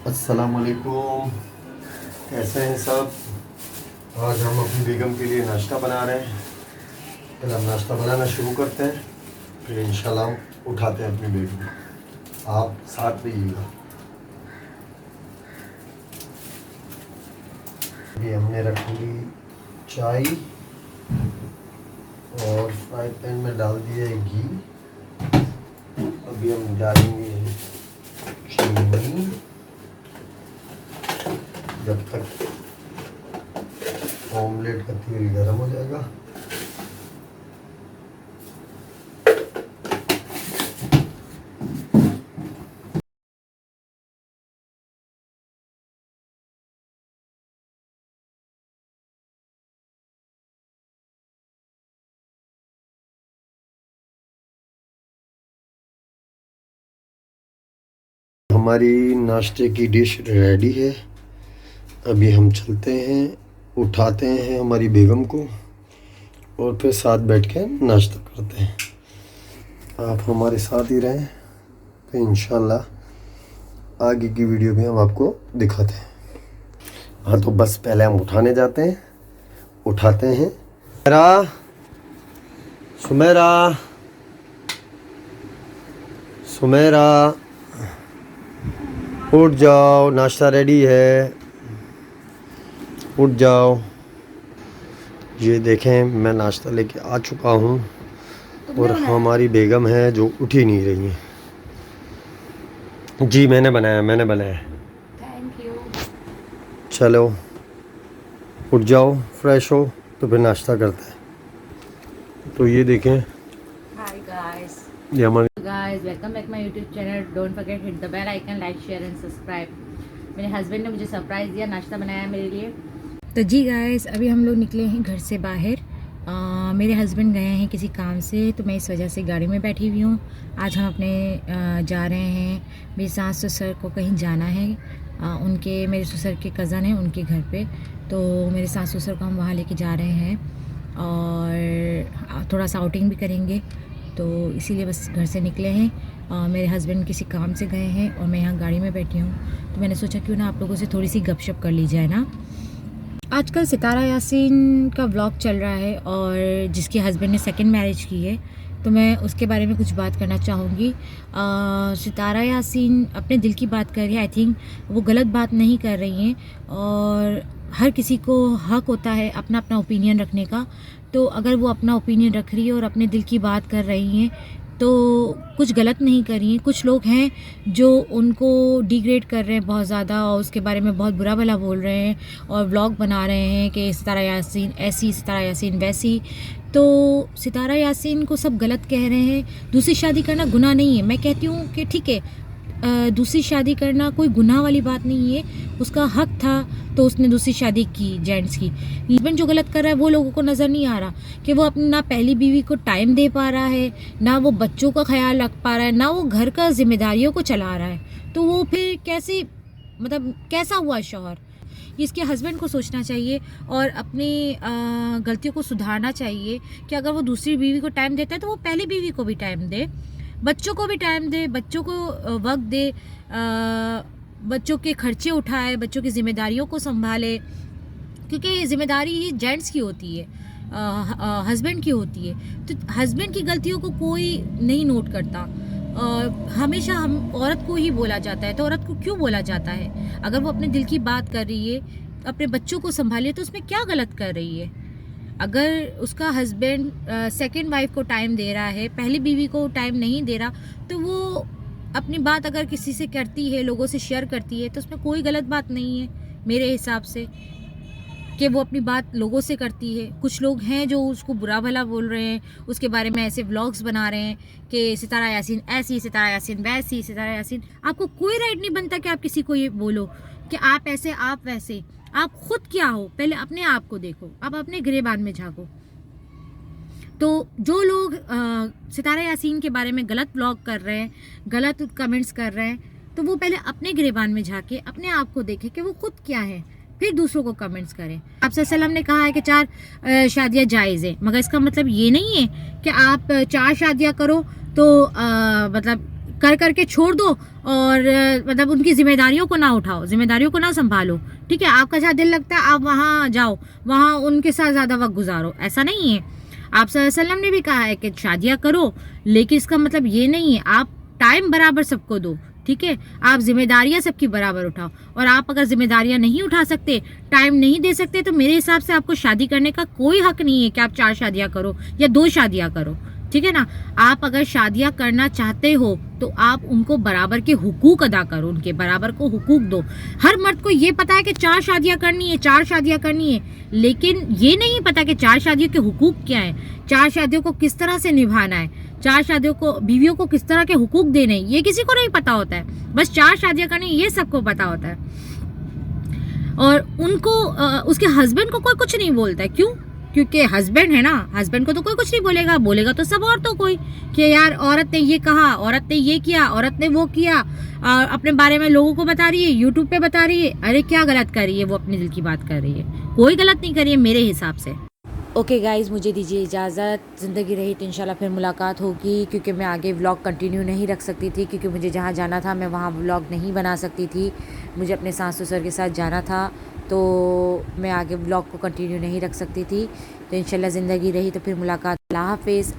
अस्सलाम वालेकुम। कैसे हैं सब? आज हम अपनी बेगम के लिए नाश्ता बना रहे हैं। पहले हम नाश्ता बनाना शुरू करते हैं, फिर इंशाल्लाह उठाते हैं अपनी बेगम को। आप साथ रहिएगा। ये हमने रख ली चाय और फ्राई पैन में डाल दिया है घी। अभी हम डालेंगे चीनी। जब तक ऑमलेट का तेल गर्म हो जाएगा, हमारी नाश्ते की डिश रेडी है। अभी हम चलते हैं, उठाते हैं हमारी बेगम को और फिर साथ बैठ के नाश्ता करते हैं। आप हमारे साथ ही रहें, तो इंशाल्लाह आगे की वीडियो में हम आपको दिखाते हैं। हाँ, तो बस पहले हम उठाने जाते हैं, उठाते हैं। सुमेरा, सुमेरा उठ जाओ, नाश्ता रेडी है, उठ जाओ। ये देखें, मैं नाश्ता लेके आ चुका हूँ और हमारी बेगम है जो उठ ही नहीं रही है। जी मैंने बनाया। Thank you. चलो उठ जाओ, फ्रेश हो तो फिर नाश्ता करते हैं। तो ये देखें, हाय गाइस, ये हमारे welcome back my YouTube channel. Don't forget hit the bell icon, like share and subscribe. मेरे हस्बैंड ने मुझे सरप्राइज़ दिया, नाश्ता बनाया मेरे लिए। तो जी गाइस, अभी हम लोग निकले हैं घर से बाहर। मेरे हस्बैंड गए हैं किसी काम से, तो मैं इस वजह से गाड़ी में बैठी हुई हूँ। आज हम अपने जा रहे हैं, मेरी सास ससुर को कहीं जाना है। उनके, मेरे ससुर के कज़न हैं, उनके घर पे। तो मेरे सास ससुर को हम वहाँ लेके जा रहे हैं और थोड़ा सा आउटिंग भी करेंगे, तो इसीलिए बस घर से निकले हैं। मेरे हस्बैंड किसी काम से गए हैं और मैं यहाँ गाड़ी में बैठी हूँ, तो मैंने सोचा क्यों ना आप लोगों से थोड़ी सी गपशप कर ली जाए ना। आजकल सितारा यासीन का व्लॉग चल रहा है और जिसके हस्बैंड ने सेकंड मैरिज की है, तो मैं उसके बारे में कुछ बात करना चाहूँगी। सितारा यासीन अपने दिल की बात कर रही है। आई थिंक वो गलत बात नहीं कर रही हैं और हर किसी को हक होता है अपना अपना ओपिनियन रखने का। तो अगर वो अपना ओपिनियन रख रही है और अपने दिल की बात कर रही हैं, तो कुछ गलत नहीं कर रही हैं। कुछ लोग हैं जो उनको डिग्रेड कर रहे हैं बहुत ज़्यादा और उसके बारे में बहुत बुरा भला बोल रहे हैं और व्लॉग बना रहे हैं कि सितारा यासीन ऐसी, सितारा यासीन वैसी। तो सितारा यासीन को सब गलत कह रहे हैं। दूसरी शादी करना गुनाह नहीं है। मैं कहती हूँ कि ठीक है, दूसरी शादी करना कोई गुनाह वाली बात नहीं है, उसका हक था तो उसने दूसरी शादी की जेंट्स की। हस्बैंड जो गलत कर रहा है वो लोगों को नज़र नहीं आ रहा कि वो अपनी ना पहली बीवी को टाइम दे पा रहा है, ना वो बच्चों का ख्याल रख पा रहा है, ना वो घर का जिम्मेदारियों को चला रहा है। तो वो फिर कैसे, मतलब कैसा हुआ शौहर? इसके हस्बैंड को सोचना चाहिए और अपनी गलतियों को सुधारना चाहिए कि अगर वो दूसरी बीवी को टाइम देता है तो वो पहली बीवी को भी टाइम दे, बच्चों को भी टाइम दे, बच्चों को वक्त दे, बच्चों के खर्चे उठाए, बच्चों की जिम्मेदारियों को संभाले, क्योंकि जिम्मेदारी ये जेंट्स की होती है, हस्बैंड की होती है। तो हस्बैंड की गलतियों को कोई नहीं नोट करता। हमेशा हम औरत को ही बोला जाता है, तो औरत को क्यों बोला जाता है? अगर वो अपने दिल की बात कर रही है, अपने बच्चों को संभालिए, तो उसमें क्या गलत कर रही है? अगर उसका हस्बैंड सेकंड वाइफ को टाइम दे रहा है, पहली बीवी को टाइम नहीं दे रहा, तो वो अपनी बात अगर किसी से करती है, लोगों से शेयर करती है, तो उसमें कोई गलत बात नहीं है मेरे हिसाब से कि वो अपनी बात लोगों से करती है। कुछ लोग हैं जो उसको बुरा भला बोल रहे हैं, उसके बारे में ऐसे व्लॉग्स बना रहे हैं कि सितारा यासीन ऐसी, सितारा यासीन वैसी, सितारा यासीन। आपको कोई राइट नहीं बनता कि आप किसी को ये बोलो कि आप ऐसे, आप वैसे। आप खुद क्या हो, पहले अपने आप को देखो, आप अपने गिरेबान में झांको। तो जो लोग सितारा यासीन के बारे में गलत ब्लॉग कर रहे हैं, गलत कमेंट्स कर रहे हैं, तो वो पहले अपने गिरेबान में झांके, अपने आप को देखे कि वो खुद क्या है, फिर दूसरों को कमेंट्स करें। आप सल्लम ने कहा है कि 4 शादियाँ जायज़ है, मगर इसका मतलब ये नहीं है कि आप 4 शादियाँ करो तो मतलब कर करके छोड़ दो और मतलब उनकी जिम्मेदारियों को ना उठाओ, जिम्मेदारियों को ना संभालो, ठीक है। आपका जहाँ दिल लगता है आप वहाँ जाओ, वहाँ उनके साथ ज़्यादा वक्त गुजारो, ऐसा नहीं है। आप सल्लल्लाहु अलैहि वसल्लम ने भी कहा है कि शादियाँ करो, लेकिन इसका मतलब ये नहीं है आप टाइम बराबर सबको दो, ठीक है। आप जिम्मेदारियां सबकी बराबर उठाओ, और आप अगर जिम्मेदारियां नहीं उठा सकते, टाइम नहीं दे सकते, तो मेरे हिसाब से आपको शादी करने का कोई हक नहीं है कि आप 4 शादियां करो या 2 शादियां करो, ठीक है ना। आप अगर शादियां करना चाहते हो तो आप उनको बराबर के हुकूक अदा करो, उनके बराबर को हुकूक दो। हर मर्द को ये पता है कि 4 शादियां करनी है, 4 शादियां करनी है, लेकिन ये नहीं पता कि 4 शादियों के हुकूक क्या है, 4 शादियों को किस तरह से निभाना है, 4 शादियों को बीवियों को किस तरह के हुकूक देने, ये किसी को नहीं पता होता है। बस 4 शादियां करनी ये सबको पता होता है, और उनको उसके हस्बैंड को कोई कुछ नहीं बोलता है। क्यों? क्योंकि हस्बैंड है ना, हस्बैंड को तो कोई कुछ नहीं बोलेगा, बोलेगा तो सब औरतों को ही कि यार औरत ने ये कहा, औरत ने ये किया, औरत ने वो किया, अपने बारे में लोगों को बता रही है, यूट्यूब पे बता रही है। अरे क्या गलत कर रही है वो? अपने दिल की बात कर रही है, कोई गलत नहीं कर रही है मेरे हिसाब से। ओके गाइज़, मुझे दीजिए इजाज़त। ज़िंदगी रही तो इंशाल्लाह फिर मुलाकात होगी, क्योंकि मैं आगे व्लॉग कंटिन्यू नहीं रख सकती थी, क्योंकि मुझे जहाँ जाना था मैं वहाँ व्लॉग नहीं बना सकती थी। मुझे अपने सास ससुर के साथ जाना था, तो मैं आगे व्लॉग को कंटिन्यू नहीं रख सकती थी। तो इंशाल्लाह ज़िंदगी रही तो फिर मुलाकात। अल्लाह हाफ़िज़।